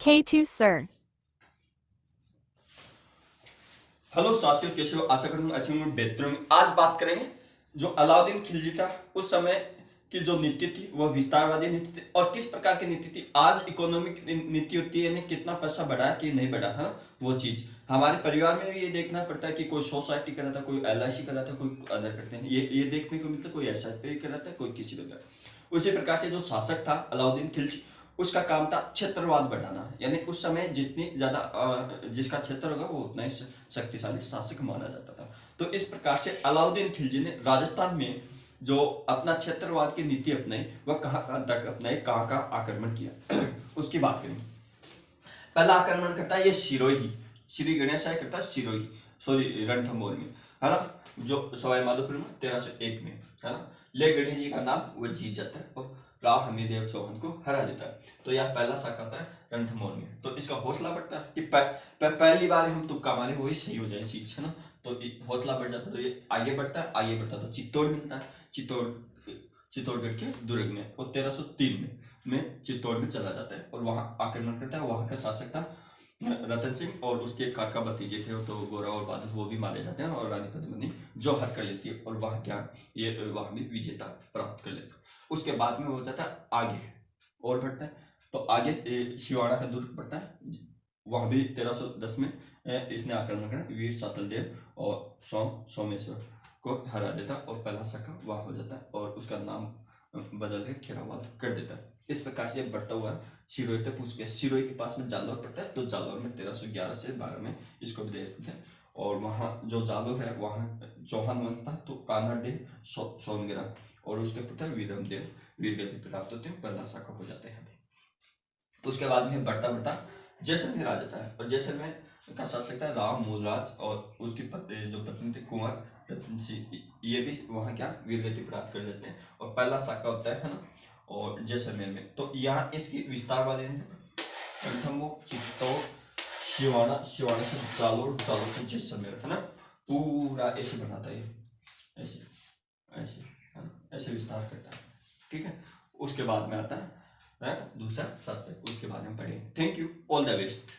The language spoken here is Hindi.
K2 sir. हेलो साथियों, कैसे हो? आशा करूंगा अच्छे होंगे, बेहतर होंगे। आज बात करेंगे जो अलाउद्दीन खिलजी था उस समय की जो नीति थी वह विस्तारवादी नीति थी और किस प्रकार की नीति थी। आज इकोनॉमिक नीति होती है, यानी कितना पैसा बढ़ा कि नहीं बढ़ा, हाँ वो चीज हमारे परिवार में भी ये देखना पड़ता है कि कोई सोसाइटी कर रहा था, कोई LIC कर रहा था, कोई अदर करते हैं, ये देखने को मिलता है, कोई SIP कर रहा था, कोई किसी प्रकार। उसी प्रकार से जो शासक था अलाउद्दीन खिलजी, उसका काम था क्षेत्रवाद बढ़ाना, यानी उस समय जितनी ज्यादा जिसका क्षेत्र होगा वो उतना ही शक्तिशाली शासक माना जाता था। तो इस प्रकार से अलाउद्दीन खिलजी ने राजस्थान में जो अपना क्षेत्रवाद की नीति अपनाई, वह कहाँ कहाँ तक अपनाई, कहाँ कहाँ आक्रमण किया उसकी बात करें। पहला आक्रमण करता है ये सिरोही, श्री गणेश आय करता है सिरोही, सॉरी रणथंभौर में, है ना, जो सवाई माधोपुर में 1301 में, है ना। ले गणेश जी का नाम वो जीत जाता है और राव हमीरदेव चौहान को हरा देता है। तो यह पहला शक आता है रणथंभौर में। तो इसका हौसला बढ़ता है कि पहली बार हम तुक्का मारे वही सही हो जाए चीज, है ना। तो हौसला बढ़ जाता है, तो ये आगे बढ़ता है, आगे बढ़ता है तो चित्तौड़ मिलता है। चित्तौड़गढ़ के दुर्ग में और 1303 में चित्तौड़ में चला जाता है और वहां आक्रमण करता है। वहां का शासक था रतन सिंह और उसके काका भतीजे थे तो गोरा और बादल, वो भी मारे जाते हैं और रानी पद्मिनी जो हर कर लेती है और वहां क्या ये वहां भी विजेता प्राप्त कर लेता है। उसके बाद में हो जाता है आगे और बढ़ता है, तो आगे शिवाड़ा का दुर्ग बढ़ता है। वहां भी 1310 में इसने आक्रमण कर वीर सातल देव और सोमेश्वर को हरा देता और पहला शाखा वहां हो जाता है और उसका नाम बदल के खेरावाद कर देता है। इस प्रकार से बढ़ता हुआ सिरोही तक पूछ गया। सिरोही के पास में जालौर पड़ता है, तो जालौर में 1311 से 12 में इसको विजय करते हैं और वहाँ जो जालौर है वहाँ चौहान वंश था, तो कान्हादेव सोनगिरा और उसके पुत्र वीरम देव वीरगति प्राप्त होते हैं, पहला शाखा हो जाते हैं। उसके बाद में बढ़ता बढ़ता जैसलमेर आ जाता है और जैसलमेर का शासक था राव मूलराज और उसकी जो पत्नी थी कुंवर रतन सिंह, ये भी वहाँ क्या वीरगति प्राप्त कर देते हैं और पहला शाखा होता है ना। और जैसलमेर में तो यहाँ इसकी विस्तार वाले रणथंभौर, चित्तौड़, शिवाना, शिवाना से जालोर, जालोर से जैसलमेर, है ना। पूरा ऐसे बनाता है, ऐसे ऐसे, है ना, ऐसे विस्तार करता है। ठीक है, उसके बाद में आता है दूसरा शासक, उसके बारे में पढ़ेंगे। Thank you, all the best.